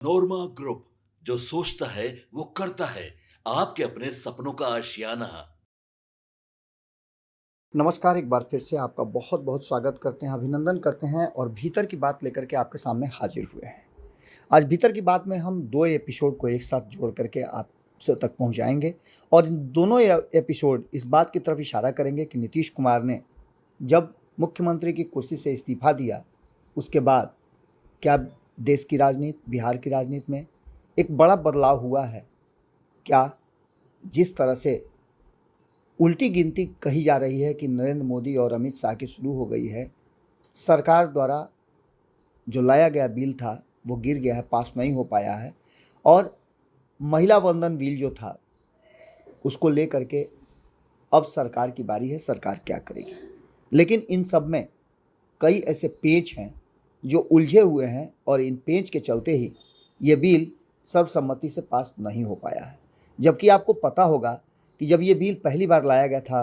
नोरमा group, जो सोचता है वो करता है। आपके अपने सपनों का आशियाना। नमस्कार, एक बार फिर से आपका बहुत बहुत स्वागत करते हैं, अभिनंदन करते हैं और भीतर की बात लेकर के आपके सामने हाजिर हुए हैं। आज भीतर की बात में हम 2 एपिसोड को एक साथ जोड़ करके आप तक पहुंचाएंगे और इन दोनों एपिसोड इस बात की तरफ इशारा करेंगे कि नीतीश कुमार ने जब मुख्यमंत्री की कुर्सी से इस्तीफा दिया, उसके बाद क्या देश की राजनीति, बिहार की राजनीति में एक बड़ा बदलाव हुआ है? क्या जिस तरह से उल्टी गिनती कही जा रही है कि नरेंद्र मोदी और अमित शाह की शुरू हो गई है, सरकार द्वारा जो लाया गया बिल था वो गिर गया है, पास नहीं हो पाया है और महिला वंदन बिल जो था उसको लेकर के अब सरकार की बारी है, सरकार क्या करेगी। लेकिन इन सब में कई ऐसे पेच हैं जो उलझे हुए हैं और इन पेच के चलते ही ये बिल सर्वसम्मति से पास नहीं हो पाया है। जबकि आपको पता होगा कि जब ये बिल पहली बार लाया गया था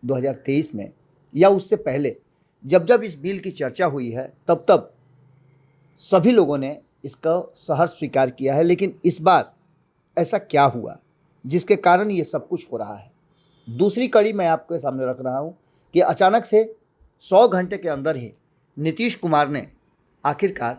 2023 में या उससे पहले, जब जब इस बिल की चर्चा हुई है तब तब सभी लोगों ने इसका सहर्ष स्वीकार किया है। लेकिन इस बार ऐसा क्या हुआ जिसके कारण ये सब कुछ हो रहा है? दूसरी कड़ी मैं आपके सामने रख रहा हूँ कि अचानक से 100 घंटे के अंदर ही नीतीश कुमार ने आखिरकार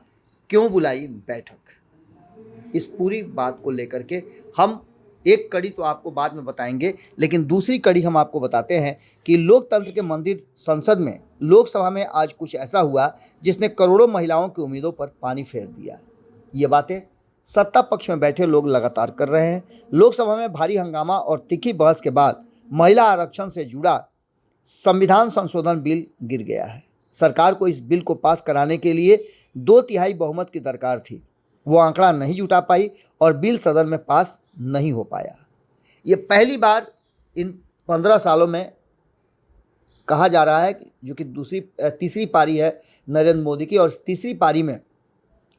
क्यों बुलाई बैठक। इस पूरी बात को लेकर के हम एक कड़ी तो आपको बाद में बताएंगे, लेकिन दूसरी कड़ी हम आपको बताते हैं कि लोकतंत्र के मंदिर संसद में, लोकसभा में आज कुछ ऐसा हुआ जिसने करोड़ों महिलाओं की उम्मीदों पर पानी फेर दिया। ये बातें सत्ता पक्ष में बैठे लोग लगातार कर रहे हैं। लोकसभा में भारी हंगामा और तीखी बहस के बाद महिला आरक्षण से जुड़ा संविधान संशोधन बिल गिर गया है। सरकार को इस बिल को पास कराने के लिए 2/3 बहुमत की दरकार थी। वो आंकड़ा नहीं जुटा पाई और बिल सदन में पास नहीं हो पाया। ये पहली बार इन 15 सालों में कहा जा रहा है कि जो कि तीसरी पारी है नरेंद्र मोदी की, और तीसरी पारी में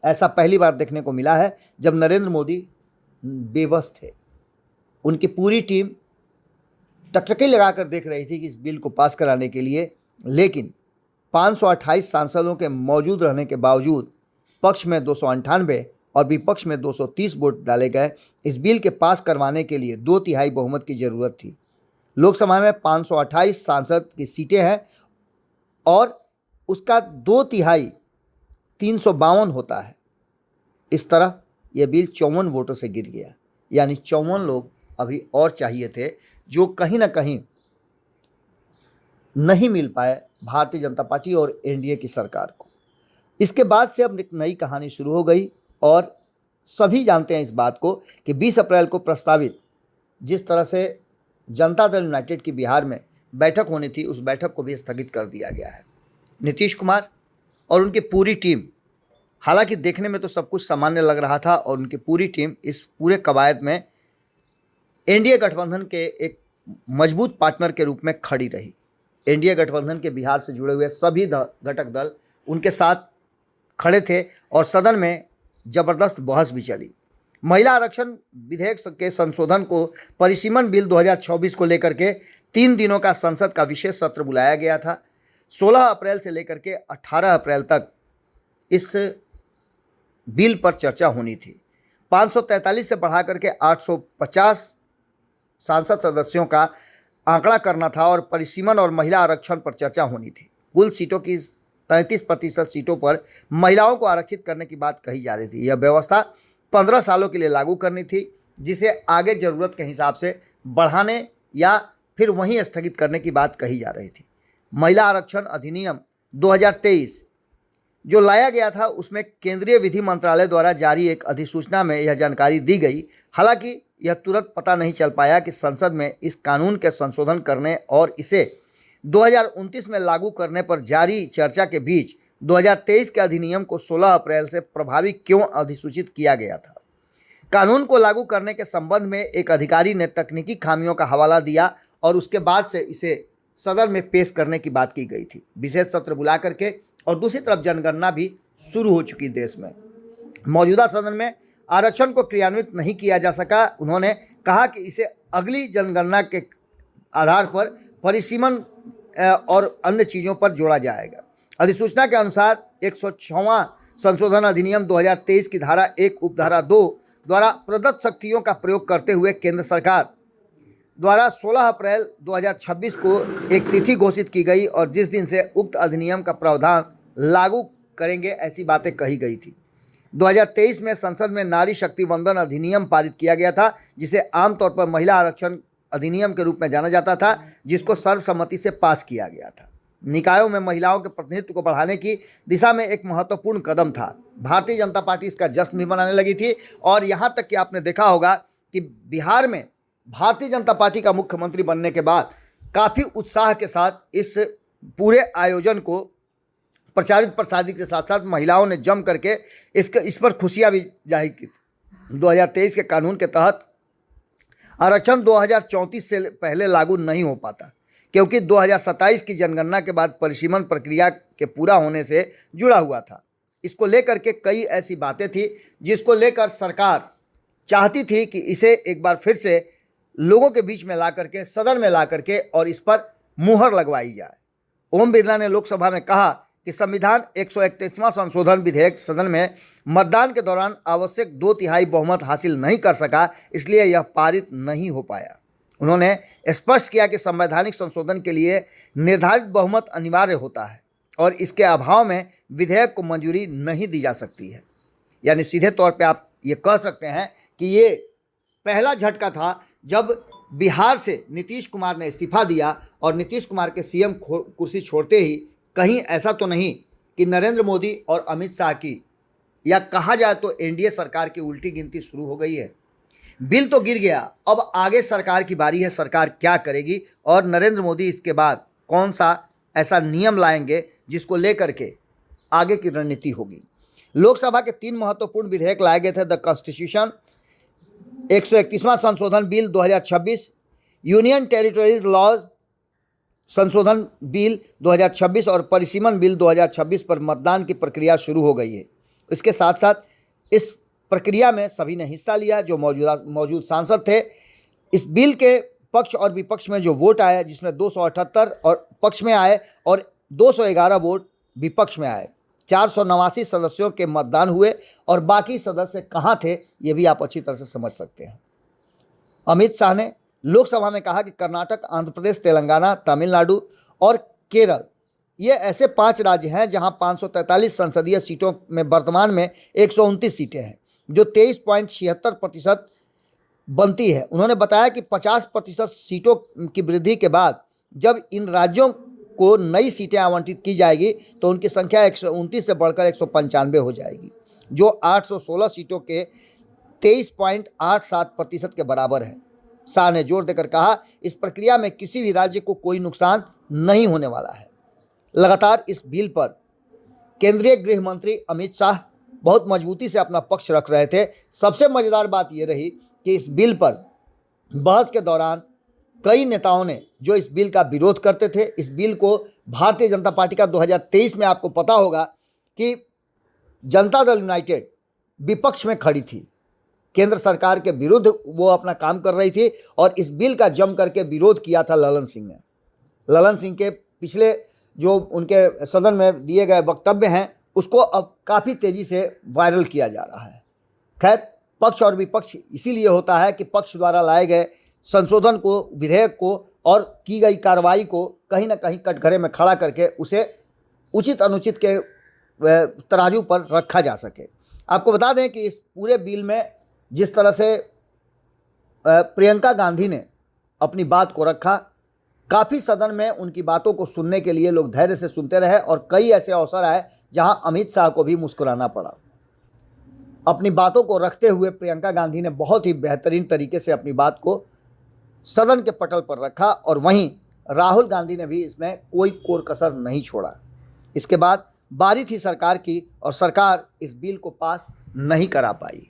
ऐसा पहली बार देखने को मिला है जब नरेंद्र मोदी बेबस थे। उनकी पूरी टीम टकटकी लगाकर देख रही थी कि इस बिल को पास कराने के लिए, लेकिन 528 सांसदों के मौजूद रहने के बावजूद पक्ष में 298 और विपक्ष में 230 वोट डाले गए। इस बिल के पास करवाने के लिए 2/3 बहुमत की जरूरत थी। लोकसभा में 528 सांसद की सीटें हैं और उसका 2/3 352 होता है। इस तरह यह बिल 54 वोटों से गिर गया, यानी 54 लोग अभी और चाहिए थे, जो कहीं ना कहीं नहीं मिल पाए भारतीय जनता पार्टी और एनडीए की सरकार को। इसके बाद से अब एक नई कहानी शुरू हो गई और सभी जानते हैं इस बात को कि 20 अप्रैल को प्रस्तावित जिस तरह से जनता दल यूनाइटेड की बिहार में बैठक होनी थी, उस बैठक को भी स्थगित कर दिया गया है। नीतीश कुमार और उनकी पूरी टीम, हालांकि देखने में तो सब कुछ सामान्य लग रहा था, और उनकी पूरी टीम इस पूरे कवायद में एनडीए गठबंधन के एक मजबूत पार्टनर के रूप में खड़ी रही। एनडीए गठबंधन के बिहार से जुड़े हुए सभी घटक दल उनके साथ खड़े थे और सदन में जबरदस्त बहस भी चली। महिला आरक्षण विधेयक के संशोधन को परिसीमन बिल 2024 को लेकर के 3 दिनों का संसद का विशेष सत्र बुलाया गया था। 16 अप्रैल से लेकर के 18 अप्रैल तक इस बिल पर चर्चा होनी थी। 543 से बढ़ा करके 850 सांसद सदस्यों का आंकड़ा करना था और परिसीमन और महिला आरक्षण पर चर्चा होनी थी। कुल सीटों की 33% सीटों पर महिलाओं को आरक्षित करने की बात कही जा रही थी। यह व्यवस्था 15 सालों के लिए लागू करनी थी, जिसे आगे ज़रूरत के हिसाब से बढ़ाने या फिर वहीं स्थगित करने की बात कही जा रही थी। महिला आरक्षण अधिनियम 2023 जो लाया गया था, उसमें केंद्रीय विधि मंत्रालय द्वारा जारी एक अधिसूचना में यह जानकारी दी गई। हालांकि यह तुरंत पता नहीं चल पाया कि संसद में इस कानून के संशोधन करने और इसे 2029 में लागू करने पर जारी चर्चा के बीच 2023 के अधिनियम को 16 अप्रैल से प्रभावी क्यों अधिसूचित किया गया था। कानून को लागू करने के संबंध में एक अधिकारी ने तकनीकी खामियों का हवाला दिया और उसके बाद से इसे सदन में पेश करने की बात की गई थी, विशेष सत्र बुला करके। और दूसरी तरफ जनगणना भी शुरू हो चुकी देश में। मौजूदा सदन में आरक्षण को क्रियान्वित नहीं किया जा सका। उन्होंने कहा कि इसे अगली जनगणना के आधार पर परिसीमन और अन्य चीज़ों पर जोड़ा जाएगा। अधिसूचना के अनुसार 106वां संशोधन अधिनियम 2023 की धारा 1 उपधारा 2 द्वारा प्रदत्त शक्तियों का प्रयोग करते हुए केंद्र सरकार द्वारा 16 अप्रैल 2026 को एक तिथि घोषित की गई और जिस दिन से उक्त अधिनियम का प्रावधान लागू करेंगे ऐसी बातें कही गई थी। 2023 में संसद में नारी शक्ति वंदन अधिनियम पारित किया गया था, जिसे आमतौर पर महिला आरक्षण अधिनियम के रूप में जाना जाता था, जिसको सर्वसम्मति से पास किया गया था। निकायों में महिलाओं के प्रतिनिधित्व को बढ़ाने की दिशा में एक महत्वपूर्ण कदम था। भारतीय जनता पार्टी इसका जश्न भी मनाने लगी थी और यहाँ तक कि आपने देखा होगा कि बिहार में भारतीय जनता पार्टी का मुख्यमंत्री बनने के बाद काफ़ी उत्साह के साथ इस पूरे आयोजन को प्रचारित प्रसारित के साथ साथ महिलाओं ने जम करके इस पर खुशियाँ भी जाहिर की थी। 2023 के कानून के तहत आरक्षण 2034 से पहले लागू नहीं हो पाता, क्योंकि 2027 की जनगणना के बाद परिसीमन प्रक्रिया के पूरा होने से जुड़ा हुआ था। इसको लेकर के कई ऐसी बातें थी जिसको लेकर सरकार चाहती थी कि इसे एक बार फिर से लोगों के बीच में ला करके, सदन में ला करके और इस पर मुहर लगवाई जाए। ओम बिरला ने लोकसभा में कहा कि संविधान 131वां संशोधन विधेयक सदन में मतदान के दौरान आवश्यक 2/3 बहुमत हासिल नहीं कर सका, इसलिए यह पारित नहीं हो पाया। उन्होंने स्पष्ट किया कि संवैधानिक संशोधन के लिए निर्धारित बहुमत अनिवार्य होता है और इसके अभाव में विधेयक को मंजूरी नहीं दी जा सकती है। यानी सीधे तौर पे आप ये कह सकते हैं कि ये पहला झटका था जब बिहार से नीतीश कुमार ने इस्तीफा दिया और नीतीश कुमार के सीएम कुर्सी छोड़ते ही कहीं ऐसा तो नहीं कि नरेंद्र मोदी और अमित शाह की, या कहा जाए तो एनडीए सरकार की उल्टी गिनती शुरू हो गई है। बिल तो गिर गया, अब आगे सरकार की बारी है, सरकार क्या करेगी और नरेंद्र मोदी इसके बाद कौन सा ऐसा नियम लाएंगे जिसको लेकर के आगे की रणनीति होगी। लोकसभा के 3 महत्वपूर्ण विधेयक लाए गए थे। द कॉन्स्टिट्यूशन 131वां संशोधन बिल 2026, यूनियन टेरिटरीज लॉज संशोधन बिल 2026 और परिसीमन बिल 2026 पर मतदान की प्रक्रिया शुरू हो गई है। इसके साथ साथ इस प्रक्रिया में सभी ने हिस्सा लिया जो मौजूद सांसद थे। इस बिल के पक्ष और विपक्ष में जो वोट आए, जिसमें 278 और पक्ष में आए और 211 वोट विपक्ष में आए। 489 सदस्यों के मतदान हुए और बाकी सदस्य कहाँ थे ये भी आप अच्छी तरह से समझ सकते हैं। अमित शाह ने लोकसभा में कहा कि कर्नाटक, आंध्र प्रदेश, तेलंगाना, तमिलनाडु और केरल ये ऐसे 5 राज्य हैं जहां 543 संसदीय सीटों में वर्तमान में 129 सीटें हैं, जो 23.76% बनती है। उन्होंने बताया कि 50% सीटों की वृद्धि के बाद जब इन राज्यों को नई सीटें आवंटित की जाएगी तो उनकी संख्या 129 से बढ़कर 195 हो जाएगी, जो 816 सीटों के 23.87% के बराबर है। शाह ने जोर देकर कहा, इस प्रक्रिया में किसी भी राज्य को कोई नुकसान नहीं होने वाला है। लगातार इस बिल पर केंद्रीय गृह मंत्री अमित शाह बहुत मजबूती से अपना पक्ष रख रहे थे। सबसे मज़ेदार बात यह रही कि इस बिल पर बहस के दौरान कई नेताओं ने जो इस बिल का विरोध करते थे, इस बिल को भारतीय जनता पार्टी का 2023 में आपको पता होगा कि जनता दल यूनाइटेड विपक्ष में खड़ी थी, केंद्र सरकार के विरुद्ध वो अपना काम कर रही थी और इस बिल का जम करके विरोध किया था ललन सिंह ने। ललन सिंह के पिछले जो उनके सदन में दिए गए वक्तव्य हैं उसको अब काफ़ी तेज़ी से वायरल किया जा रहा है। खैर, पक्ष और विपक्ष इसीलिए होता है कि पक्ष द्वारा लाए गए संशोधन को, विधेयक को और की गई कार्रवाई को कहीं ना कहीं कटघरे में खड़ा करके उसे उचित अनुचित के तराजू पर रखा जा सके। आपको बता दें कि इस पूरे बिल में जिस तरह से प्रियंका गांधी ने अपनी बात को रखा, काफ़ी सदन में उनकी बातों को सुनने के लिए लोग धैर्य से सुनते रहे और कई ऐसे अवसर आए जहां अमित शाह को भी मुस्कुराना पड़ा। अपनी बातों को रखते हुए प्रियंका गांधी ने बहुत ही बेहतरीन तरीके से अपनी बात को सदन के पटल पर रखा और वहीं राहुल गांधी ने भी इसमें कोई कोर कसर नहीं छोड़ा। इसके बाद बारी थी सरकार की और सरकार इस बिल को पास नहीं करा पाई।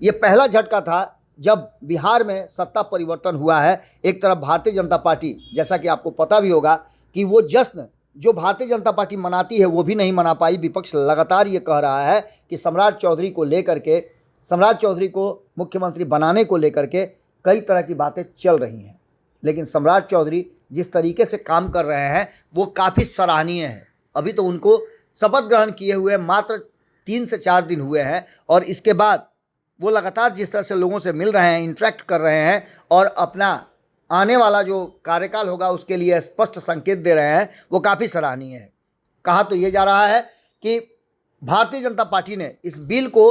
ये पहला झटका था जब बिहार में सत्ता परिवर्तन हुआ है। एक तरफ भारतीय जनता पार्टी, जैसा कि आपको पता भी होगा कि वो जश्न जो भारतीय जनता पार्टी मनाती है वो भी नहीं मना पाई। विपक्ष लगातार ये कह रहा है कि सम्राट चौधरी को लेकर के, सम्राट चौधरी को मुख्यमंत्री बनाने को लेकर के कई तरह की बातें चल रही हैं, लेकिन सम्राट चौधरी जिस तरीके से काम कर रहे हैं वो काफ़ी सराहनीय है। अभी तो उनको शपथ ग्रहण किए हुए मात्र 3 से 4 दिन हुए हैं और इसके बाद वो लगातार जिस तरह से लोगों से मिल रहे हैं, इंटरेक्ट कर रहे हैं और अपना आने वाला जो कार्यकाल होगा उसके लिए स्पष्ट संकेत दे रहे हैं, वो काफ़ी सराहनीय है। कहा तो ये जा रहा है कि भारतीय जनता पार्टी ने इस बिल को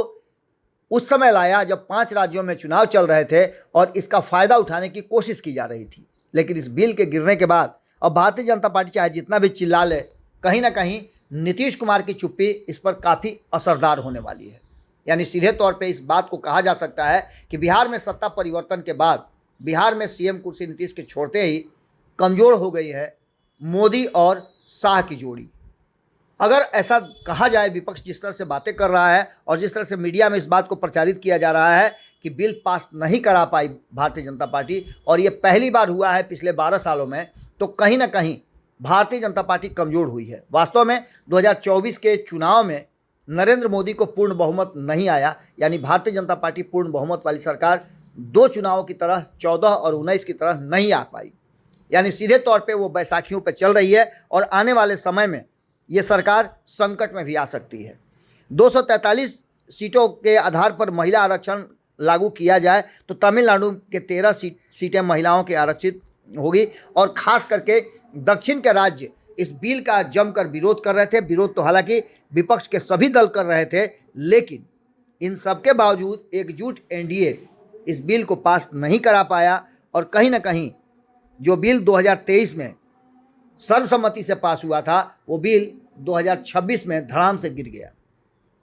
उस समय लाया जब 5 राज्यों में चुनाव चल रहे थे और इसका फ़ायदा उठाने की कोशिश की जा रही थी। लेकिन इस बिल के गिरने के बाद अब भारतीय जनता पार्टी चाहे जितना भी चिल्ला ले, कहीं ना कहीं नीतीश कुमार की चुप्पी इस पर काफ़ी असरदार होने वाली है। यानी सीधे तौर पे इस बात को कहा जा सकता है कि बिहार में सत्ता परिवर्तन के बाद बिहार में सीएम कुर्सी नीतीश के छोड़ते ही कमज़ोर हो गई है मोदी और शाह की जोड़ी। अगर ऐसा कहा जाए, विपक्ष जिस तरह से बातें कर रहा है और जिस तरह से मीडिया में इस बात को प्रचारित किया जा रहा है कि बिल पास नहीं करा पाई भारतीय जनता पार्टी और ये पहली बार हुआ है पिछले 12 सालों में, तो कहीं ना कहीं भारतीय जनता पार्टी कमज़ोर हुई है। वास्तव में 2024 के चुनाव में नरेंद्र मोदी को पूर्ण बहुमत नहीं आया, यानी भारतीय जनता पार्टी पूर्ण बहुमत वाली सरकार 2 चुनावों की तरह 14 और 19 की तरह नहीं आ पाई। यानी सीधे तौर पे वो बैसाखियों पे चल रही है और आने वाले समय में ये सरकार संकट में भी आ सकती है। 243 सीटों के आधार पर महिला आरक्षण लागू किया जाए तो तमिलनाडु के 13 सीटें महिलाओं के आरक्षित होगी और ख़ास करके दक्षिण के राज्य इस बिल का जमकर विरोध कर रहे थे। विरोध तो हालांकि विपक्ष के सभी दल कर रहे थे, लेकिन इन सब के बावजूद एकजुट एनडीए इस बिल को पास नहीं करा पाया और कहीं ना कहीं जो बिल 2023 में सर्वसम्मति से पास हुआ था वो बिल 2026 में धड़ाम से गिर गया।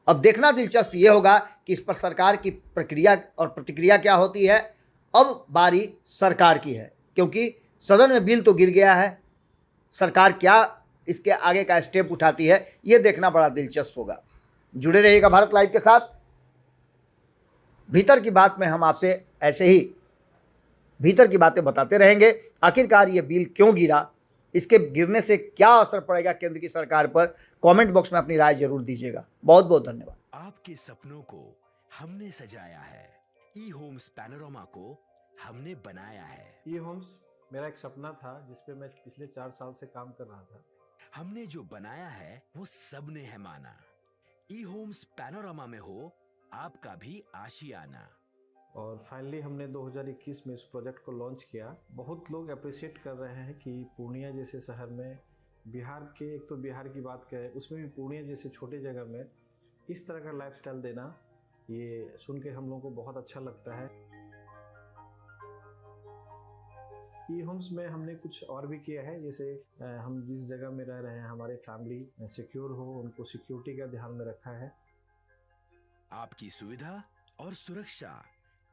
अब देखना दिलचस्प ये होगा कि इस पर सरकार की प्रक्रिया और प्रतिक्रिया क्या होती है। अब बारी सरकार की है, क्योंकि सदन में बिल तो गिर गया है, सरकार क्या इसके आगे का स्टेप उठाती है ये देखना बड़ा दिलचस्प होगा। जुड़े रहिएगा भारत लाइव के साथ। भीतर की बात में हम आपसे ऐसे ही भीतर की बातें बताते रहेंगे। आखिरकार ये बिल क्यों गिरा, इसके गिरने से क्या असर पड़ेगा केंद्र की सरकार पर, कमेंट बॉक्स में अपनी राय जरूर दीजिएगा। बहुत बहुत धन्यवाद। आपके सपनों को हमने सजाया है, ई होम्स पैनोरामा को हमने बनाया है। ई होम्स मेरा एक सपना था जिस पे मैं पिछले 4 साल से काम कर रहा था। हमने जो बनाया है वो सबने है माना। ई होम्स पैनोरामा में हो आपका भी आशियाना। और फाइनली हमने 2021 में इस प्रोजेक्ट को लॉन्च किया। बहुत लोग अप्रिशिएट कर रहे हैं कि पूर्णिया जैसे शहर में, बिहार के, एक तो बिहार की बात करें उसमें भी पूर्णिया जैसे छोटे जगह में इस तरह का लाइफस्टाइल देना, ये सुन के हम लोगों को बहुत अच्छा लगता है। ई होम्स में हमने कुछ और भी किया है, जैसे हम जिस जगह में रह रहे हैं हमारे फैमिली सिक्योर हो, उनको सिक्योरिटी का ध्यान में रखा है। आपकी सुविधा और सुरक्षा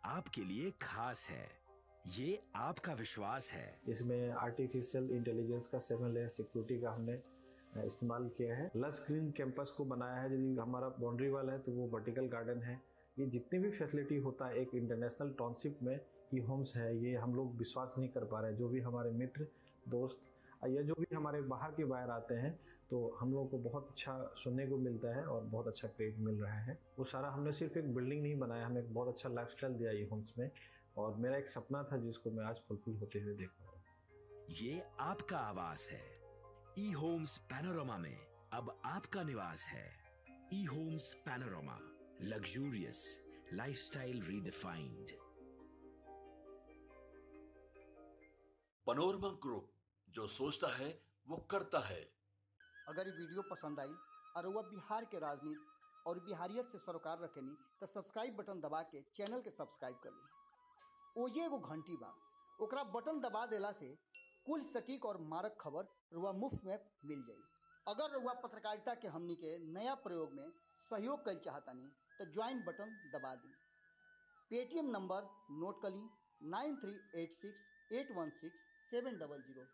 आपके लिए खास है, ये आपका विश्वास है। इसमें आर्टिफिशियल इंटेलिजेंस का 7 लेयर सिक्योरिटी का हमने इस्तेमाल किया है। लस ग्रीन कैंपस को बनाया है। यदि हमारा बाउंड्री वाल है तो वो वर्टिकल गार्डन है। ये जितनी भी फैसिलिटी होता है एक इंटरनेशनल टाउनशिप में ई होम्स है, ये हम लोग विश्वास नहीं कर पा रहे हैं। जो भी हमारे मित्र दोस्त या जो भी हमारे बाहर के बाहर आते हैं तो हम लोगों को बहुत अच्छा सुनने को मिलता है और बहुत अच्छा क्रेडिट मिल रहा है। वो सारा हमने सिर्फ एक बिल्डिंग नहीं बनाया, हमें एक बहुत अच्छा लाइफस्टाइल दिया ई होम्स में, और मेरा एक सपना था जिसको मैं आज फुलफिल होते हुए देख रहा हूँ। ये आपका आवास है। ई होम्स पैनोरामा में अब आपका निवास है। E Homes Panorama, luxurious lifestyle redefined. Panorama Group, जो सोचता है वो करता है। अगर ये वीडियो पसंद आई और वह बिहार के राजनीति और बिहारियत से सरोकार रखेनी तो सब्सक्राइब बटन दबा के चैनल के सब्सक्राइब कर ली। ओजे एगो घंटी बा, ओकरा बटन दबा देला से कुल सटीक और मारक खबर रुआ मुफ्त में मिल जाई। अगर रुआ पत्रकारिता के हमनी के नया प्रयोग में सहयोग कर चाहतानी तो ज्वाइन बटन दबा दी। पेटीएम नंबर नोट कर ली 9386816700।